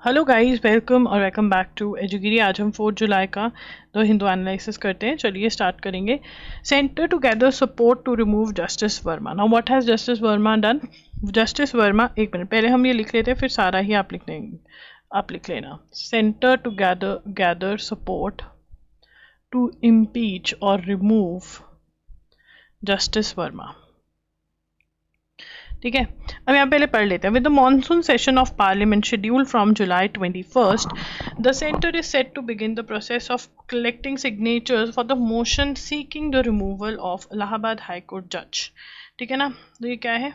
Hello guys, welcome और welcome back to एजुगिरी। आज हम 4 जुलाई का द हिंदू एनालिसिस करते हैं। चलिए स्टार्ट करेंगे। Centre to gather support to remove justice Verma. Now what has justice Verma done? Justice Verma, एक मिनट पहले हम ये लिख लेते हैं, फिर सारा ही आप लिख लेंगे। आप लिख लेना, centre to gather support to impeach और रिमूव जस्टिस वर्मा। ठीक है, अब यहाँ पहले पढ़ लेते हैं। With the monsoon session of parliament scheduled from July 21st, the centre is set to begin the process of collecting signatures for the motion seeking the removal of Allahabad high court जज। ठीक है ना, तो ये क्या है?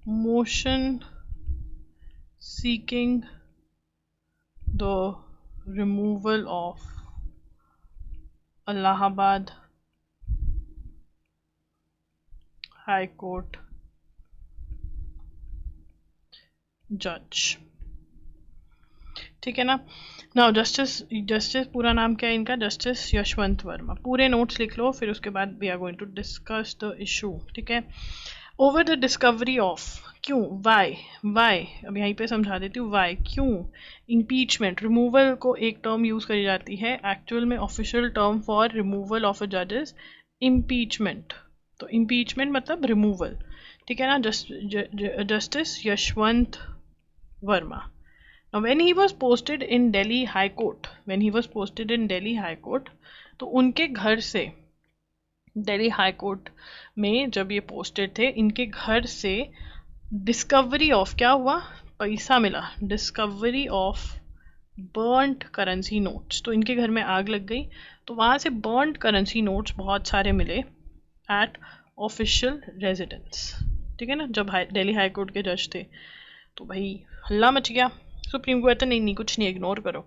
Motion seeking the removal of Allahabad high court जज। ठीक है ना। नाउ जस्टिस पूरा नाम क्या है इनका? जस्टिस यशवंत वर्मा। पूरे नोट्स लिख लो, फिर उसके बाद we are going to discuss the issue. ठीक है, ओवर द डिस्कवरी ऑफ, क्यों, वाई अब यहीं पे समझा देती हूँ। वाई, क्यों इम्पीचमेंट, रिमूवल को एक टर्म यूज करी जाती है, एक्चुअल में official term for removal of a जज इज इम्पीचमेंट। तो इम्पीचमेंट मतलब रिमूवल। ठीक है ना। Justice Yashwant Verma. Now, when he was posted in Delhi High Court, तो उनके घर से, दिल्ली हाई कोर्ट में जब ये पोस्टेड थे, इनके घर से डिस्कवरी ऑफ क्या हुआ? पैसा मिला। Discovery of burned currency notes. तो इनके घर में आग लग गई, तो वहाँ से बर्न्ड करेंसी नोट्स बहुत सारे मिले एट ऑफिशियल रेजिडेंस। ठीक है ना। जब दिल्ली हाई कोर्ट के जज थे तो भाई हल्ला मच गया। सुप्रीम कोर्ट तो नहीं कुछ नहीं, इग्नोर करो।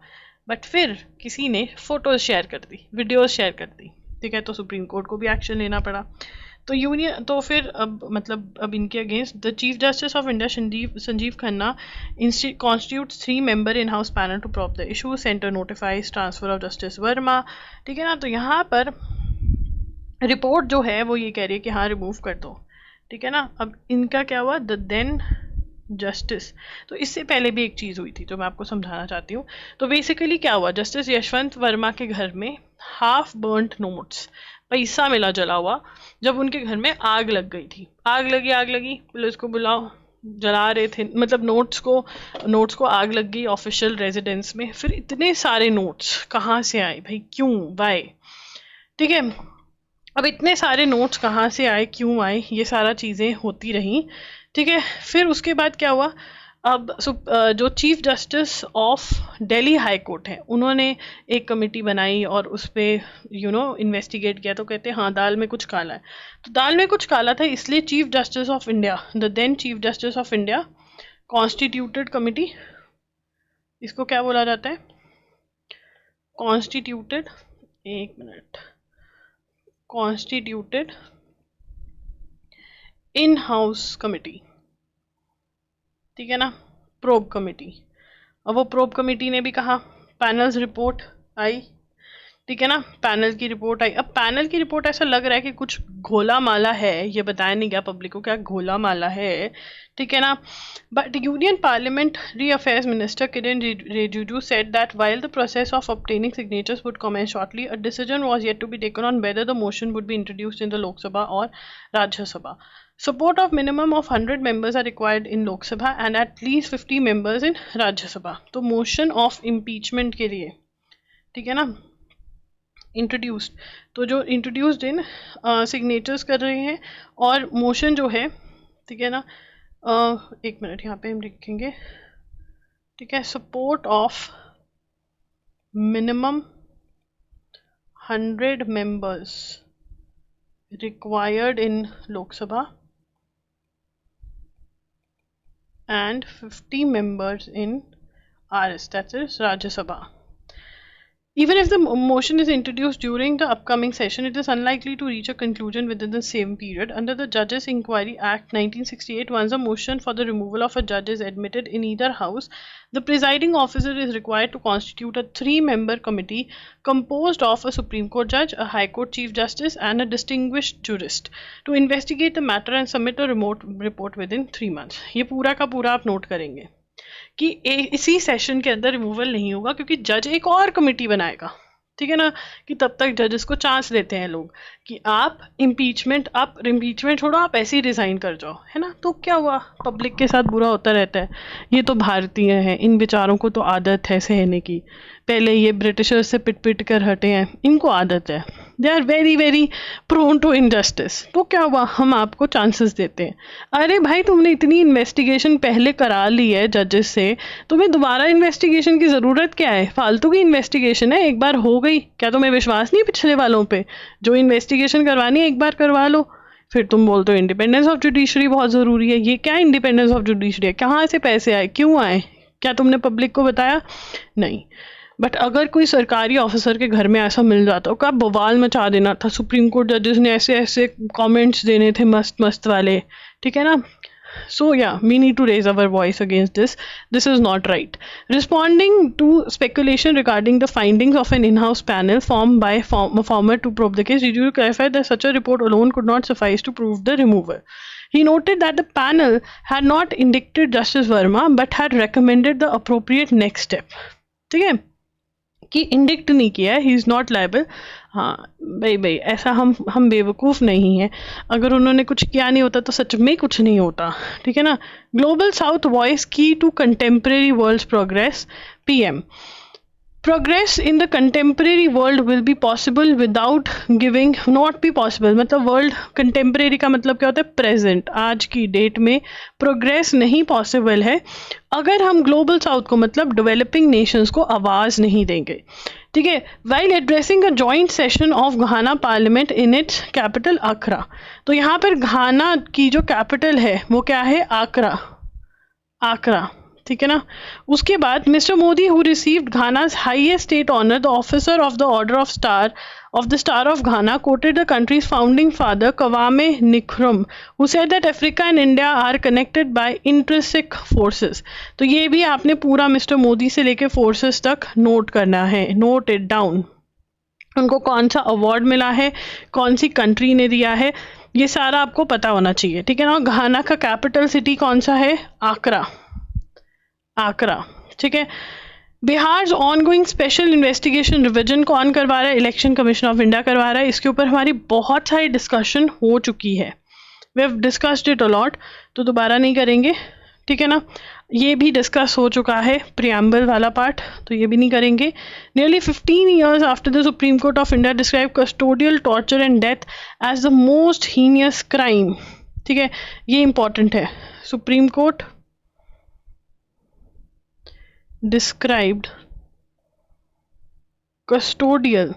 बट फिर किसी ने फोटोज शेयर कर दी, वीडियोज शेयर कर दी। ठीक है, तो सुप्रीम कोर्ट को भी एक्शन लेना पड़ा। तो फिर अब इनके against the chief justice of India Sanjiv Khanna constitutes 3 member in house panel to probe the issue. Centre notifies transfer of justice Verma. ठीक है ना। तो यहाँ पर रिपोर्ट जो है वो ये कह रही है कि हाँ रिमूव कर दो। ठीक है ना। अब इनका क्या हुआ? द देन जस्टिस, तो इससे पहले भी एक चीज़ हुई थी जो मैं आपको समझाना चाहती हूँ। तो बेसिकली क्या हुआ? जस्टिस यशवंत वर्मा के घर में हाफ बर्न्ड नोट्स, पैसा मिला जला हुआ, जब उनके घर में आग लग गई थी। आग लगी, पुलिस को बुलाओ, जला रहे थे, मतलब नोट्स को आग लग गई ऑफिशियल रेजिडेंस में। फिर इतने सारे नोट्स कहाँ से आए भाई? क्यों, वाई? ठीक है, अब इतने सारे नोट्स कहाँ से आए, क्यों आए, ये सारा चीज़ें होती रहीं। ठीक है, फिर उसके बाद क्या हुआ? अब जो chief justice of Delhi high court है, उन्होंने एक कमेटी बनाई और उस पर इन्वेस्टिगेट किया। तो कहते हैं हाँ दाल में कुछ काला है। तो दाल में कुछ काला था, इसलिए chief justice of India, the then chief justice of India constituted committee, इसको क्या बोला जाता है? कॉन्स्टिट्यूटेड, एक minute, constituted in house committee. ठीक है ना, प्रोब कमेटी। अब वो प्रोब कमेटी ने भी कहा, पैनल्स रिपोर्ट आई। ठीक है ना, पैनल की रिपोर्ट आई। अब पैनल की रिपोर्ट ऐसा लग रहा है कि कुछ घोला माला है, ये बताया नहीं गया पब्लिक को क्या घोला माला है। ठीक है ना। But union parliamentary affairs minister Kiren Rijiju said that while the process of obtaining signatures would commence shortly, a decision was yet to be taken on whether the motion would be introduced in the Lok Sabha और Rajya Sabha. Support of minimum of 100 members are required in Lok Sabha and at least 50 members in Rajya Sabha. तो motion of impeachment के लिए, ठीक है ना, introduced, तो जो introduced in signatures कर रहे हैं और मोशन जो है, ठीक है ना, एक मिनट यहाँ पे हम लिखेंगे। ठीक है, support of minimum 100 members required in Lok Sabha and 50 members in RS, that is Rajya Sabha. Even if the motion is introduced during the upcoming session, it is unlikely to reach a conclusion within the same period. Under the Judges Inquiry Act 1968, once a motion for the removal of a judge is admitted in either house, the presiding officer is required to constitute a 3-member committee composed of a Supreme Court judge, a High Court Chief Justice, and a distinguished jurist to investigate the matter and submit a remote report within 3 months. ये पूरा का पूरा आप note करेंगे कि इसी session के अंदर रिमूवल नहीं होगा, क्योंकि जज एक और कमेटी बनाएगा, ठीक है ना, कि तब तक जजेस को चांस देते हैं लोग कि आप इम्पीचमेंट छोड़ो, आप ऐसे ही रिजाइन कर जाओ, है ना। तो क्या हुआ, पब्लिक के साथ बुरा होता रहता है। ये तो भारतीय हैं, इन बेचारों को तो आदत है सहने की, पहले ये ब्रिटिशर्स से पिट पिट कर हटे हैं, इनको आदत है, they are very very prone to injustice. तो क्या हुआ, हम आपको चांसेस देते हैं। अरे भाई, तुमने इतनी इन्वेस्टिगेशन पहले करा ली है जजेस से, तुम्हें दोबारा इन्वेस्टिगेशन की ज़रूरत क्या है, फालतू की इन्वेस्टिगेशन है, एक बार हो गई, क्या तुम्हें विश्वास नहीं पिछले वालों पे, जो इन्वेस्टिगेशन करवानी है एक बार करवा लो। फिर तुम बोलते हो इंडिपेंडेंस ऑफ जुडिशरी बहुत ज़रूरी है। ये क्या इंडिपेंडेंस ऑफ जुडिशरी है, कहाँ से पैसे आए, क्यों आए, क्या तुमने पब्लिक को बताया? नहीं। बट अगर कोई सरकारी ऑफिसर के घर में ऐसा मिल जाता हो, क्या बवाल मचा देना था। सुप्रीम कोर्ट जजेस ने ऐसे ऐसे कमेंट्स देने थे मस्त मस्त वाले, ठीक है ना। So yeah, we need to raise our voice against this. This is not right. Responding to speculation regarding the findings of an in-house panel formed by a former to probe the case, Rijiju clarified that such a report alone could not suffice to prove the removal. He noted that the panel had not indicted Justice Verma but had recommended the appropriate next step. ठीक है, कि indict नहीं किया है, he is not liable. हाँ भाई ऐसा हम बेवकूफ़ नहीं हैं, अगर उन्होंने कुछ किया नहीं होता तो सच में कुछ नहीं होता, ठीक है ना। Global south voice key to contemporary world's progress, PM progress in the contemporary world will be possible without giving, not be possible मतलब वर्ल्ड कंटेम्प्रेरी का मतलब क्या होता है, प्रेजेंट, आज की डेट में प्रोग्रेस नहीं पॉसिबल है अगर हम ग्लोबल साउथ को मतलब डेवलपिंग नेशंस को आवाज़ नहीं देंगे, ठीक है। While addressing a joint session of Ghana parliament in its capital Accra, तो यहाँ पर घाना की जो कैपिटल है वो क्या है, आकरा, ठीक है ना। उसके बाद mister Modi who received Ghana's highest state honour the officer of the order of the star of Ghana quoted the country's founding father Kwame Nkrumah who said that Africa and India are connected by intrinsic forces. तो ये भी आपने पूरा mister Modi से लेके forces तक note करना है, नोट इट डाउन। उनको कौन सा अवार्ड मिला है, कौन सी कंट्री ने दिया है, ये सारा आपको पता होना चाहिए, ठीक है ना। घाना का कैपिटल सिटी कौन सा है, आकरा, ठीक है। Bihar ongoing special investigation revision कौन करवा रहा है, इलेक्शन कमीशन ऑफ इंडिया करवा रहा है। इसके ऊपर हमारी बहुत सारी डिस्कशन हो चुकी है, we have discussed it a lot, तो दोबारा नहीं करेंगे, ठीक है ना। ये भी डिस्कस हो चुका है प्रियम्बल वाला पार्ट, तो ये भी नहीं करेंगे। Nearly 15 years after the Supreme Court of India describe custodial torture and death as the most heinous crime, ठीक है, ये इंपॉर्टेंट है। सुप्रीम कोर्ट डिस्क्राइब्ड कस्टोडियल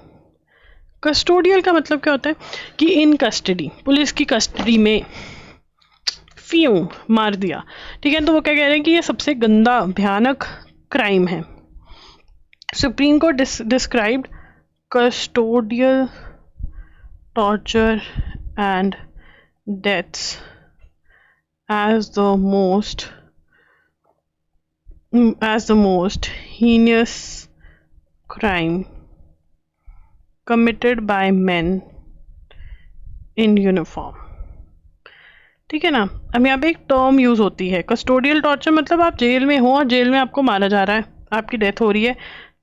का मतलब क्या होता है कि इन कस्टडी, पुलिस की कस्टडी में फ्यू मार दिया, ठीक है। तो वो क्या कह रहे हैं कि ये सबसे गंदा भयानक क्राइम है। Supreme court described custodial torture and deaths as the most heinous crime committed by men in uniform, ठीक है ना। अब यहाँ पे एक टर्म यूज होती है कस्टोडियल टॉर्चर, मतलब आप जेल में हो और जेल में आपको मारा जा रहा है, आपकी डेथ हो रही है।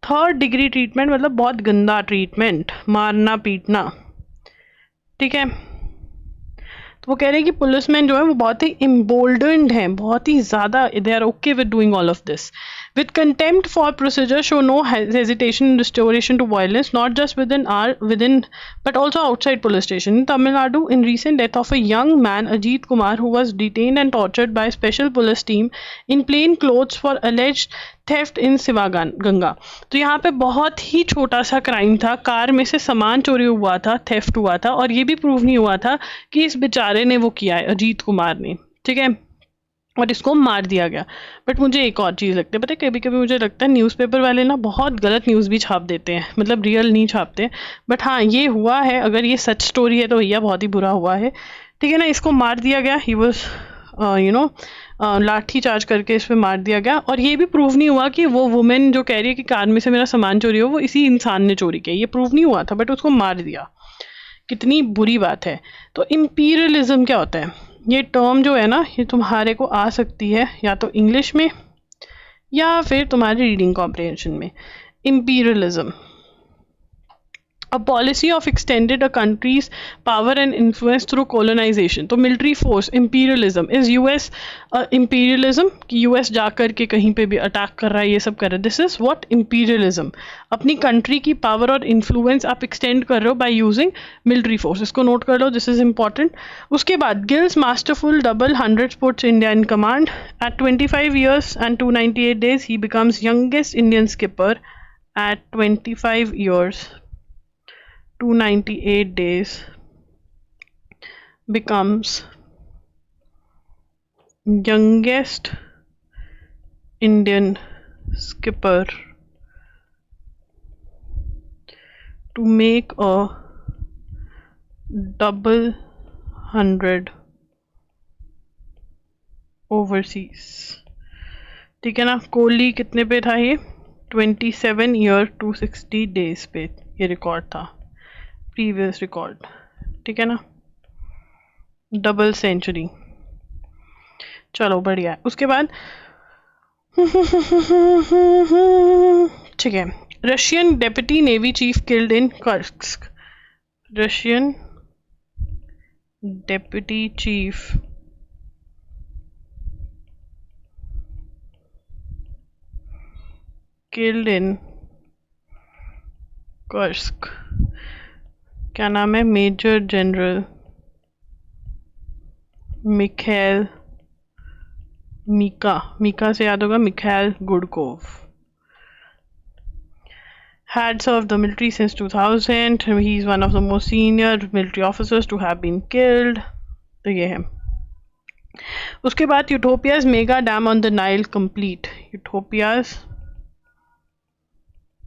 3rd डिग्री ट्रीटमेंट मतलब बहुत गंदा ट्रीटमेंट, मारना पीटना, ठीक है। तो वो कह रहे हैं कि पुलिसमैन जो है वो बहुत ही एम्बोल्डन्ड हैं, बहुत ही ज़्यादा, they are okay with doing all of this with contempt for procedure, show no hesitation in restoration to violence, not just within but also outside police station. In Tamil Nadu, in recent death of a young man Ajit Kumar who was detained and tortured by a special police team in plain clothes for alleged theft in Sivaganga. तो यहाँ पे बहुत ही छोटा सा crime था, car में से सामान चोरी हुआ था, थेफ्ट हुआ था, और ये भी प्रूव नहीं हुआ था कि इस बेचारे ने वो किया है, अजीत कुमार ने, ठीक है, और इसको मार दिया गया। बट मुझे एक और चीज़ लगती है, पता है, कभी कभी मुझे लगता है न्यूज़पेपर वाले ना बहुत गलत न्यूज़ भी छाप देते हैं, मतलब रियल नहीं छापते। बट हाँ, ये हुआ है, अगर ये सच स्टोरी है तो भैया बहुत ही बुरा हुआ है, ठीक है ना। इसको मार दिया गया, ही वॉज लाठी चार्ज करके इस पर मार दिया गया, और ये भी प्रूव नहीं हुआ कि वो वुमेन जो कह रही है कि कार में से मेरा सामान चोरी हो, वो इसी इंसान ने चोरी किया, ये प्रूव नहीं हुआ था, बट उसको मार दिया। कितनी बुरी बात है। तो इम्पीरियलिज्म क्या होता है, ये टर्म जो है ना, ये तुम्हारे को आ सकती है या तो इंग्लिश में या फिर तुम्हारी रीडिंग कॉम्प्रिहेंशन में imperialism, a policy of extended a country's power and influence through colonization. तो military force imperialism is US imperialism कि US जाकर के कहीं पे भी अटैक कर रहा है, ये सब कर रहा है. This is what imperialism. अपनी कंट्री की पावर और इन्फ्लुएंस आप एक्सटेंड कर रहे हो बाय यूजिंग मिलिट्री फोर्स. इसको नोट कर लो, दिस इज इंपॉर्टेंट. उसके बाद Gill's masterful double 100 puts India in command. At 25 years and 298 days he becomes youngest Indian skipper. At 25 years 298 days becomes youngest Indian skipper to make a double 100 overseas. ठीक है ना. कोहली कितने पे था ये? 27 year 260 days पे ये रिकॉर्ड था, प्रीवियस रिकॉर्ड. ठीक है ना, डबल सेंचुरी. चलो बढ़िया. उसके बाद ठीक है, Russian deputy navy chief killed in Kursk. Russian deputy chief killed in Kursk. क्या नाम है? मेजर जनरल मिखाइल, मीका से याद होगा, Mikhail गुडकोव. Had served the military since 2000. He is one of the most senior military officers to have been killed. तो ये है. उसके बाद Ethiopia's mega dam on the Nile complete. Ethiopia's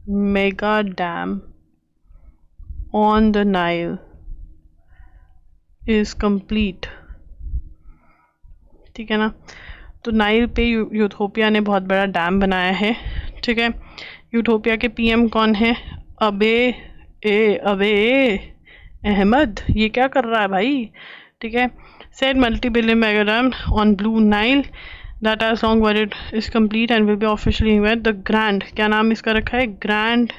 mega dam on the Nile is complete. ठीक है ना. तो Nile पे यूटोपिया ने बहुत बड़ा डैम बनाया है. ठीक है. यूटोपिया के पीएम कौन है? अबे अहमद. ये क्या कर रहा है भाई? ठीक है. Said multi billion mega dam on Blue Nile that as long word is complete and will be officially invent the Grand. क्या नाम इसका रखा है? Grand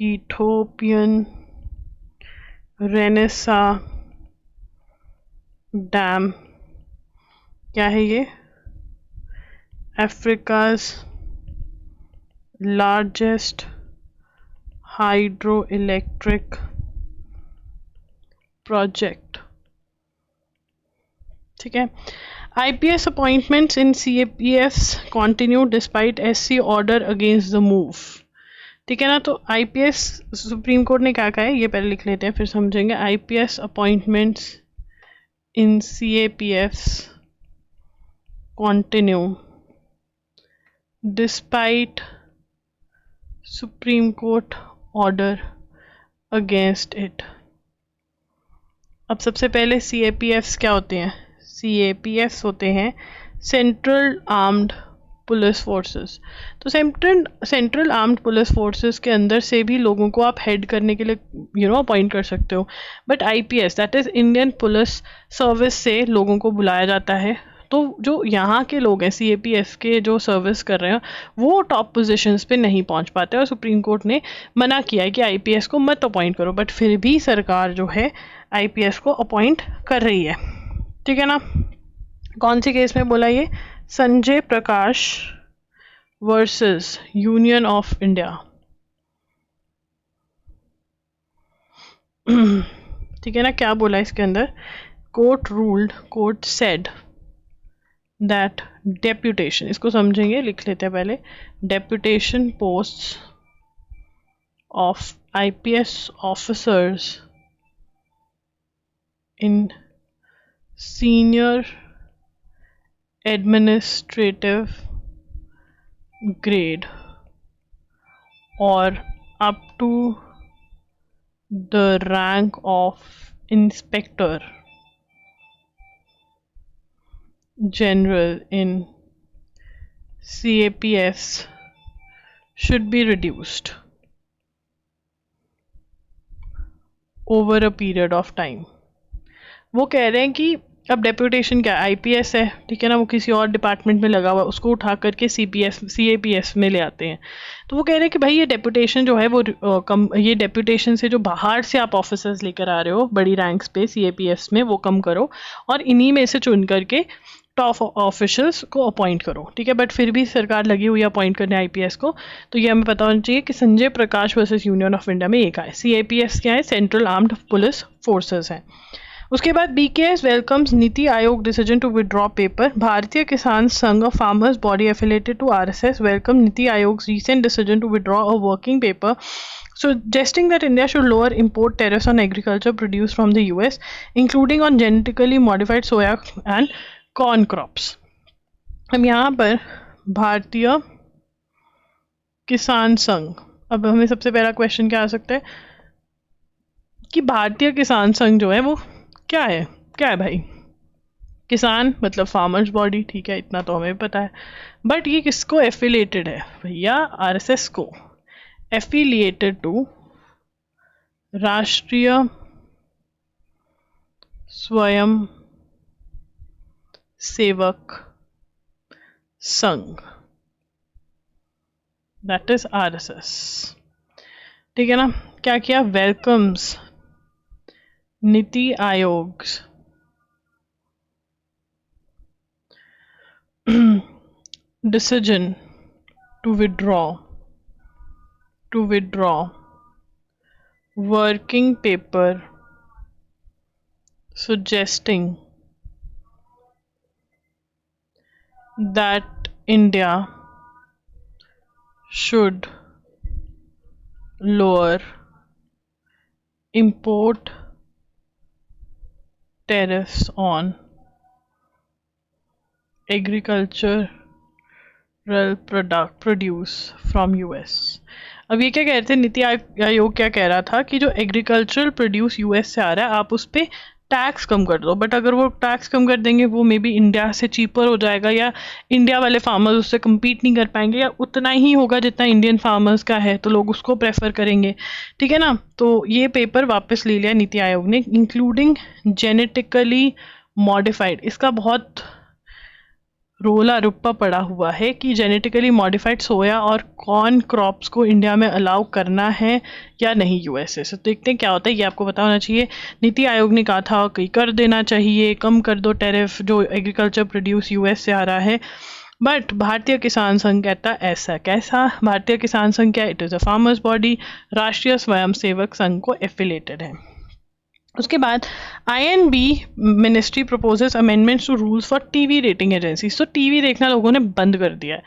Ethiopian Renaissance Dam. क्या है ये? Africa's largest hydro electric project. ठीक है. IPS appointments in CAPFs continue despite SC order against the move. ठीक है ना. तो IPS सुप्रीम कोर्ट ने क्या कहा है ये पहले लिख लेते हैं, फिर समझेंगे. IPS appointments in CAPFs continue despite supreme court order against it. अब सबसे पहले CAPFs क्या होते हैं? CAPFs होते हैं सेंट्रल आर्म्ड पुलिस फोर्सेस. तो सेंट्रल आर्म्ड पुलिस फोर्सेस के अंदर से भी लोगों को आप हेड करने के लिए अपॉइंट कर सकते हो. But IPS that is Indian police service से लोगों को बुलाया जाता है. तो जो यहाँ के लोग हैं CAPF के जो सर्विस कर रहे हैं वो टॉप पोजीशंस पे नहीं पहुँच पाते और सुप्रीम कोर्ट ने मना किया है कि IPS को मत अपॉइंट करो. बट फिर भी सरकार जो है IPS को अपॉइंट कर रही है. ठीक है ना. कौन सी केस में बोला ये? संजय प्रकाश वर्सेस यूनियन ऑफ इंडिया. ठीक है ना. क्या बोला इसके अंदर? कोर्ट सेड दैट डेप्यूटेशन, इसको समझेंगे, लिख लेते हैं पहले. Deputation posts of IPS officers in senior administrative grade और up to the rank of inspector general in CAPFs should be reduced over a period of time. वो कह रहे हैं कि अब डेपुटेशन क्या है, आईपीएस है, ठीक है ना, वो किसी और डिपार्टमेंट में लगा हुआ है, उसको उठा करके सीपीएस सीएपीएफ में ले आते हैं। तो वो कह रहे हैं कि भाई ये डेपुटेशन जो है वो ये डेपुटेशन से जो बाहर से आप ऑफिसर्स लेकर आ रहे हो बड़ी रैंक्स पे सीएपीएफ में, वो कम करो और इन्हीं में से चुन करके टॉप ऑफिशियल्स को अपॉइंट करो, ठीक है। बट फिर भी सरकार लगी हुई है अपॉइंट करने आईपीएस को, तो ये हमें पता होना चाहिए कि संजय प्रकाश वर्सेस यूनियन ऑफ इंडिया में ये क्या है, सीएपीएफ क्या है, सेंट्रल आर्म्ड पुलिस फोर्सेस हैं। उसके बाद BKS welcomes NITI Aayog decision to withdraw paper. Bharatiya Kisan Sangh farmers body affiliated to RSS welcome NITI Aayog's recent decision to withdraw a working paper suggesting that India should lower import tariffs on agriculture produce from the US, including on genetically modified soya and corn crops. अब यहाँ पर भारतीय किसान संघ, अब हमें सबसे पहला question क्या आ सकता है कि भारतीय किसान संघ जो है वो क्या है भाई, किसान मतलब फार्मर्स बॉडी, ठीक है, इतना तो हमें पता है। बट ये किसको एफिलिएटेड है भैया, आरएसएस को, एफिलिएटेड टू राष्ट्रीय स्वयं Sevak Sangh, that is RSS, ठीक है ना। क्या किया, welcomes NITI Aayog decision to withdraw working paper suggesting that India should lower import tariffs on agricultural produce from US। अब ये क्या कह रहे थे, नीति आयोग क्या कह रहा था कि जो एग्रीकल्चरल प्रोड्यूस यूएस से आ रहा है आप उस पर टैक्स कम कर दो, बट अगर वो टैक्स कम कर देंगे वो मे बी इंडिया से चीपर हो जाएगा, या इंडिया वाले फार्मर्स उससे कम्पीट नहीं कर पाएंगे, या उतना ही होगा जितना इंडियन फार्मर्स का है, तो लोग उसको प्रेफर करेंगे, ठीक है ना। तो ये पेपर वापस ले लिया नीति आयोग ने, इंक्लूडिंग जेनेटिकली मॉडिफाइड। इसका बहुत रोला रुप्पा पड़ा हुआ है कि जेनेटिकली मॉडिफाइड सोया और कॉर्न क्रॉप्स को इंडिया में अलाउ करना है या नहीं यूएसए से। तो देखते हैं क्या होता है, ये आपको पता होना चाहिए। नीति आयोग ने कहा था कि कर देना चाहिए, कम कर दो टैरिफ जो एग्रीकल्चर प्रोड्यूस यूएस से आ रहा है, बट भारतीय किसान संघ कहता ऐसा कैसा। भारतीय किसान संघ क्या, it is a farmers body, Rashtriya Swayamsevak Sangh को एफिलेटेड है। उसके बाद I and B ministry proposes amendments to rules for TV rating agencies. तो टीवी देखना लोगों ने बंद कर दिया है,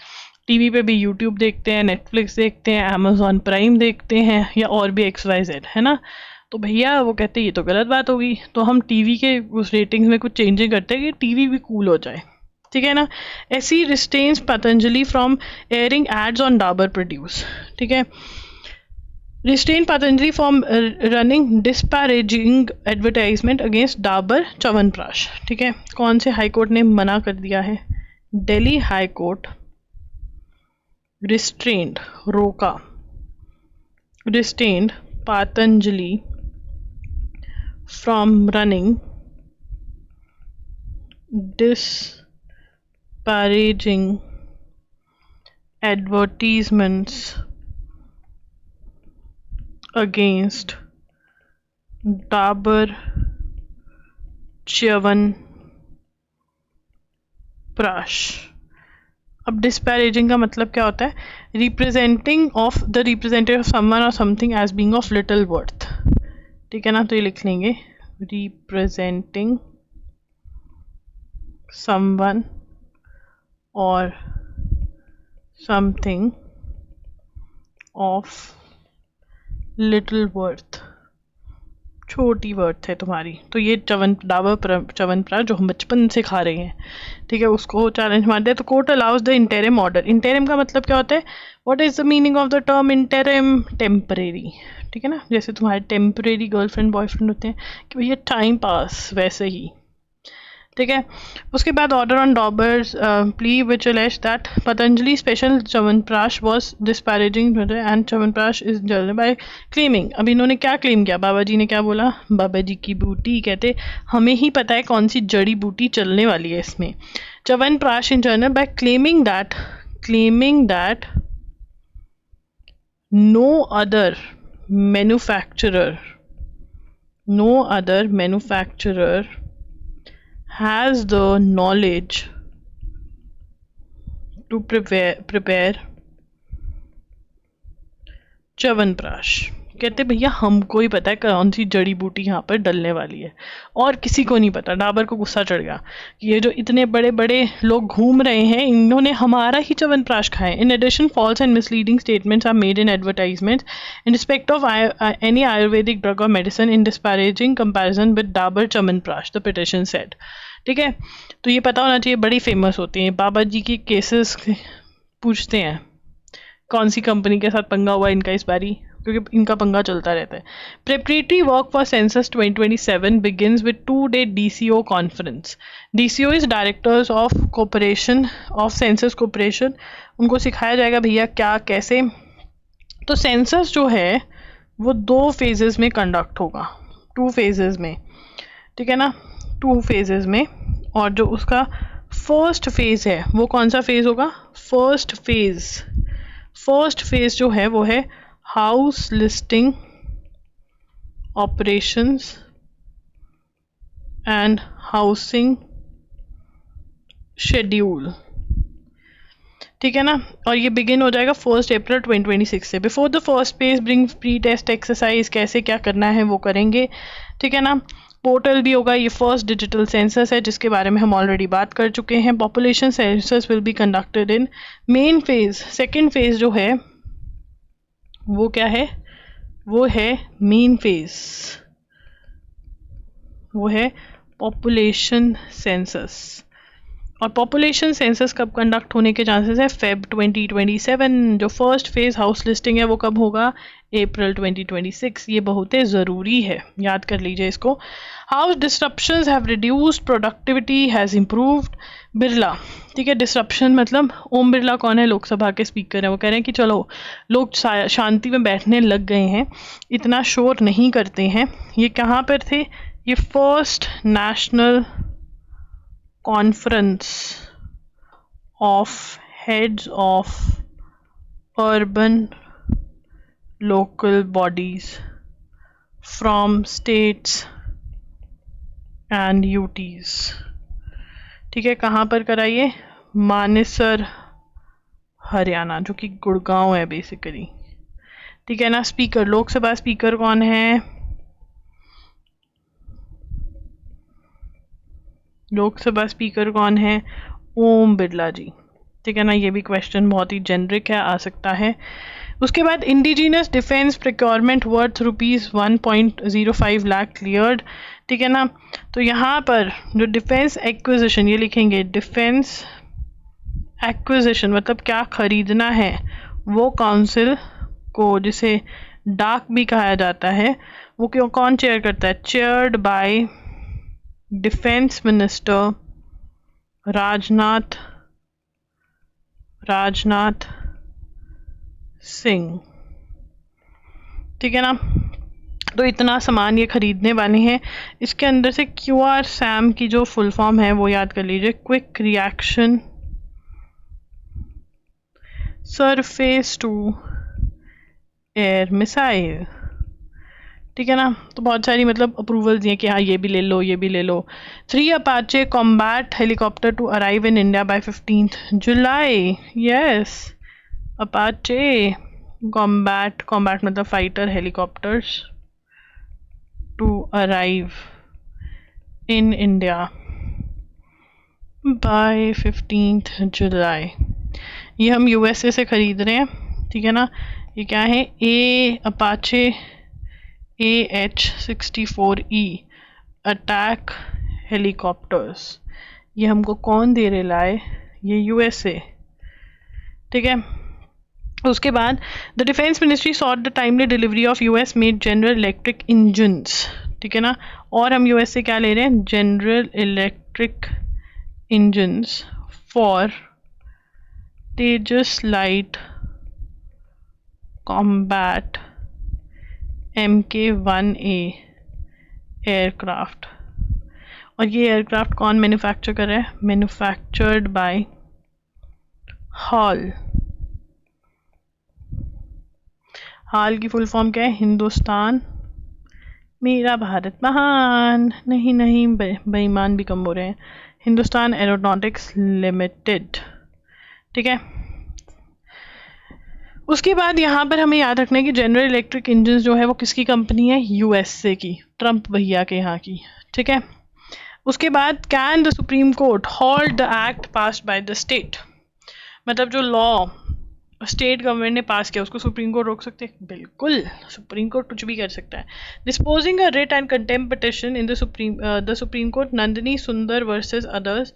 टीवी पे भी यूट्यूब देखते हैं, नेटफ्लिक्स देखते हैं, अमेजॉन प्राइम देखते हैं, या और भी XYZ, है ना। तो भैया वो कहते हैं ये तो गलत बात होगी, तो हम टीवी के उस रेटिंग्स में कुछ चेंजेस करते हैं कि टीवी भी कूल हो जाए, ठीक है ना। ऐसी restrains Patanjali from airing ads on Dabur produce, ठीक है। Restrain Patanjali from running disparaging advertisement against Dabur Chyawanprash, ठीक है। कौन से हाई कोर्ट ने मना कर दिया है, दिल्ली हाई कोर्ट। रिस्ट्रेंड रोका, restrained Patanjali from running disparaging advertisements against Dabur Chyawanprash। अब डिस्पैरेजिंग का मतलब क्या होता है, representing of the representative of someone और something as being of little worth, ठीक है ना। तो ये लिख लेंगे, रिप्रेजेंटिंग समवन और समथिंग ऑफ लिटिल वर्थ, छोटी वर्थ है तुम्हारी। तो ये डाबर च्यवनप्राश जो हम बचपन से खा रहे हैं, ठीक है, उसको चैलेंज मार दिया। तो court allows the interim order. Interim का मतलब क्या होता है, what is the meaning of the term interim, temporary, ठीक है ना। जैसे तुम्हारे टेम्परेरी गर्लफ्रेंड बॉयफ्रेंड होते हैं कि भैया टाइम पास, वैसे ही ठीक है। उसके बाद order on Dabur's plea which alleges that Patanjali special Chyawanprash was disparaging and Chyawanprash is जल्ड बाय क्लेमिंग। अब इन्होंने क्या क्लेम किया, बाबा जी ने क्या बोला, बाबा जी की बूटी कहते हमें ही पता है कौन सी जड़ी बूटी चलने वाली है इसमें। Chyawanprash in journal by claiming that no other manufacturer has the knowledge to prepare Chyawanprash. कहते भैया हमको ही पता है कौन सी जड़ी बूटी यहाँ पर डलने वाली है, और किसी को नहीं पता। डाबर को गुस्सा चढ़ गया कि ये जो इतने बड़े बड़े लोग घूम रहे हैं इन्होंने हमारा ही च्यवनप्राश खाए। In addition false and misleading statements are made in advertisement in respect of any Ayurvedic drug or medicine in disparaging comparison with Dabur Chyawanprash, the petition said. ठीक है, तो ये पता होना चाहिए, बड़ी फेमस होती हैं बाबा जी की केसेस पूछते हैं कौन सी कंपनी के साथ पंगा हुआ इनका इस बारी, क्योंकि इनका पंगा चलता रहता है। Preparatory work for census 2027 begins with 2-day DCO conference. DCO is directors of corporation of census corporation. उनको सिखाया जाएगा भैया क्या कैसे। तो सेंसस जो है वो 2 फेजेस में कंडक्ट होगा, 2 फेजेस में, ठीक है ना, 2 फेजेस में। और जो उसका फर्स्ट फेज है वो कौन सा फेज होगा, फर्स्ट फेज जो है वो है house listing operations and housing schedule, ठीक है ना। और ये बिगिन हो जाएगा 1 अप्रैल 2026 से। Before the first phase bring pre test exercise, कैसे क्या करना है वो करेंगे, ठीक है ना। पोर्टल भी होगा, ये फर्स्ट डिजिटल सेंसस है जिसके बारे में हम ऑलरेडी बात कर चुके हैं। Population census will be conducted in main phase. Second phase जो है वो क्या है, वो है मेन फेज, वो है पॉपुलेशन सेंसस। और पॉपुलेशन सेंसस कब कंडक्ट होने के चांसेस है, फेब 2027। जो फर्स्ट फेज हाउस लिस्टिंग है वो कब होगा, अप्रैल 2026। ये बहुत ही ज़रूरी है, याद कर लीजिए इसको। House disruptions have reduced, productivity has improved. Birla, ठीक है, डिस्ट्रप्शन मतलब ओम बिरला कौन है, लोकसभा के स्पीकर हैं। वो कह रहे हैं कि चलो लोग शांति में बैठने लग गए हैं, इतना शोर नहीं करते हैं। ये कहाँ पर थे, ये first national conference of heads of urban local bodies from states and UTs, ठीक है। कहाँ पर कराइए, मानेसर हरियाणा, जो कि गुड़गांव है बेसिकली, ठीक है ना। स्पीकर, लोकसभा स्पीकर कौन है, लोकसभा स्पीकर कौन है, ओम बिरला जी, ठीक है ना। ये भी क्वेश्चन बहुत ही जेनरिक है, आ सकता है। उसके बाद indigenous defence procurement worth ₹1.05 lakh cleared, ठीक है ना। तो यहाँ पर जो डिफेंस एक्विजिशन, ये लिखेंगे डिफेंस एक्विजिशन मतलब क्या खरीदना है, वो काउंसिल को, जिसे डाक भी कहा जाता है, वो क्यों कौन चेयर करता है, chaired by defence minister Rajnath Singh, ठीक है ना। तो इतना सामान ये खरीदने वाले हैं। इसके अंदर से QR SAM की जो फुल फॉर्म है वो याद कर लीजिए, quick reaction surface to air missile, ठीक है ना। तो बहुत सारी मतलब अप्रूवल दिए कि हाँ ये भी ले लो, ये भी ले लो। 3 Apache combat helicopter to arrive in India by 15 July. Yes, Apache combat मतलब fighter helicopters to arrive in India by 15 July. ये हम USA से खरीद रहे हैं, ठीक है ना। ये क्या है, अपाचे AH-64E अटैक हेलीकॉप्टर्स। ये हमको कौन दे रहे लाए, ये USA, ठीक है। उसके बाद the defence ministry sought the timely delivery of US made General Electric engines ठीक है ना। और हम यूएस से क्या ले रहे हैं, general Electric engines for Tejas light combat MK-1A aircraft. और ये एयरक्राफ्ट कौन मैन्युफैक्चर कर रहा है, मैन्युफैक्चर्ड बाय हॉल। हाल की फुल फॉर्म क्या है, हिंदुस्तान मेरा भारत महान, नहीं नहीं बेईमान भी कम हो रहे हैं, हिंदुस्तान एरोनॉटिक्स लिमिटेड, ठीक है। उसके बाद यहाँ पर हमें याद रखना है कि जनरल इलेक्ट्रिक इंजन जो है वो किसकी कंपनी है, यूएसए की, ट्रम्प भैया के यहाँ की, ठीक है। उसके बाद can the Supreme court halt the act passed by the state, मतलब जो लॉ स्टेट गवर्नमेंट ने पास किया उसको सुप्रीम कोर्ट रोक सकते हैं, बिल्कुल सुप्रीम कोर्ट कुछ भी कर सकता है। Disposing a writ and contempt petition in the Supreme court Nandini सुंदर वर्सेस अदर्स,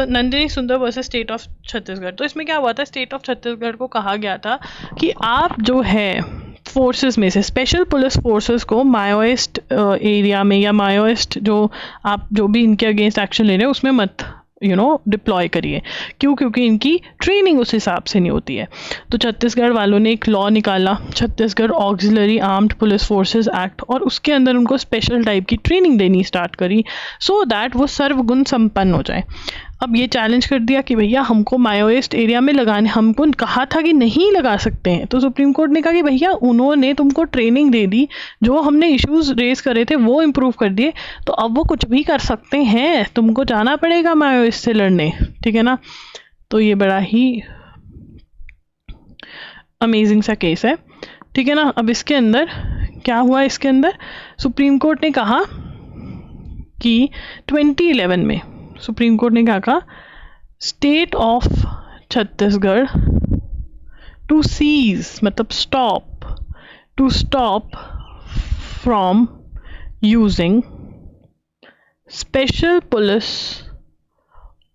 नंदिनी सुंदर वर्सेस स्टेट ऑफ छत्तीसगढ़। तो इसमें क्या हुआ था, स्टेट ऑफ छत्तीसगढ़ को कहा गया था कि आप जो है फोर्सेस में से स्पेशल पुलिस फोर्सेस को माओइस्ट एरिया में या माओइस्ट जो आप जो भी इनके अगेंस्ट एक्शन ले रहे हैं उसमें मत डिप्लॉय करिए। क्यों, क्योंकि इनकी ट्रेनिंग उस हिसाब से नहीं होती है। तो छत्तीसगढ़ वालों ने एक लॉ निकाला, Chhattisgarh auxiliary armed police forces act, और उसके अंदर उनको स्पेशल टाइप की ट्रेनिंग देनी स्टार्ट करी सो दैट वो सर्वगुण संपन्न हो जाए। अब ये चैलेंज कर दिया कि भैया हमको माओइस्ट एरिया में लगाने, हमको कहा था कि नहीं लगा सकते हैं, तो सुप्रीम कोर्ट ने कहा कि भैया उन्होंने तुमको ट्रेनिंग दे दी, जो हमने इश्यूज रेज करे थे वो इम्प्रूव कर दिए, तो अब वो कुछ भी कर सकते हैं, तुमको जाना पड़ेगा माओइस्ट से लड़ने, ठीक है ना। तो ये बड़ा ही अमेजिंग सा केस है, ठीक है ना। अब इसके अंदर क्या हुआ, इसके अंदर सुप्रीम कोर्ट ने कहा कि 2011 में सुप्रीम कोर्ट ने क्या कहा, state of Chhattisgarh to cease, मतलब stop from using special police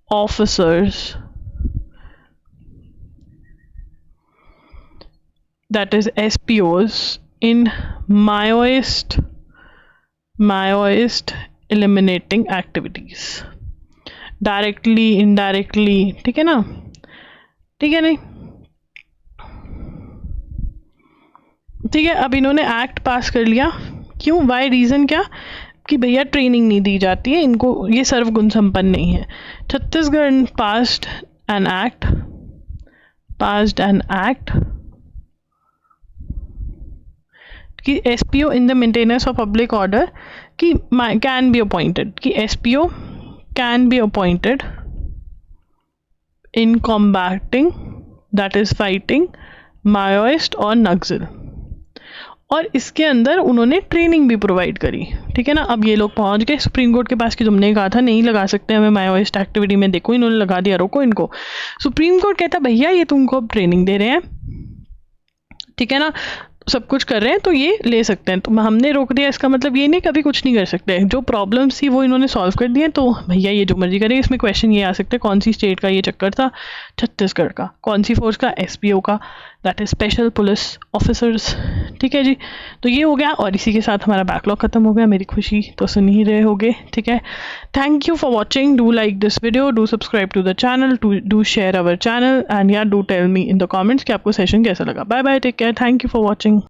officers, that is SPOs, in Maoist eliminating activities, directly indirectly, ठीक है ना, ठीक है नहीं, ठीक है। अब इन्होंने एक्ट पास कर लिया, क्यों, वाई, रीज़न क्या, कि भैया ट्रेनिंग नहीं दी जाती है इनको, ये सर्वगुण संपन्न नहीं है। छत्तीसगढ़ पास्ड एन एक्ट कि SPO in the maintenance of public order कि कैन बी अपॉइंटेड, कि SPO can be appointed in combating, that is fighting Maoist और नक्सल, और इसके अंदर उन्होंने ट्रेनिंग भी प्रोवाइड करी, ठीक है ना। अब ये लोग पहुंच गए सुप्रीम कोर्ट के पास कि तुमने कहा था नहीं लगा सकते हमें माओइस्ट एक्टिविटी में, देखो इन्होंने लगा दिया, रोको इनको। सुप्रीम कोर्ट कहता भैया ये तुमको अब ट्रेनिंग दे रहे हैं, ठीक है ना, सब कुछ कर रहे हैं तो ये ले सकते हैं, तो हमने रोक दिया, इसका मतलब ये नहीं कभी कुछ नहीं कर सकते, जो प्रॉब्लम्स थी वो इन्होंने सॉल्व कर दिए, तो भैया ये जो मर्जी करें। इसमें क्वेश्चन ये आ सकता है कौन सी स्टेट का ये चक्कर था, छत्तीसगढ़ का, कौन सी फोर्स का, SPO का, that is special police officers, ठीक है जी। तो ये हो गया, और इसी के साथ हमारा बैकलॉग खत्म हो गया, मेरी खुशी तो सुन ही रहे होगे, ठीक है। Thank you for watching, do like this video, do subscribe to the channel, do share our channel, and या do tell me in the comments कि आपको सेशन कैसा लगा। Bye bye, take care, thank you for watching.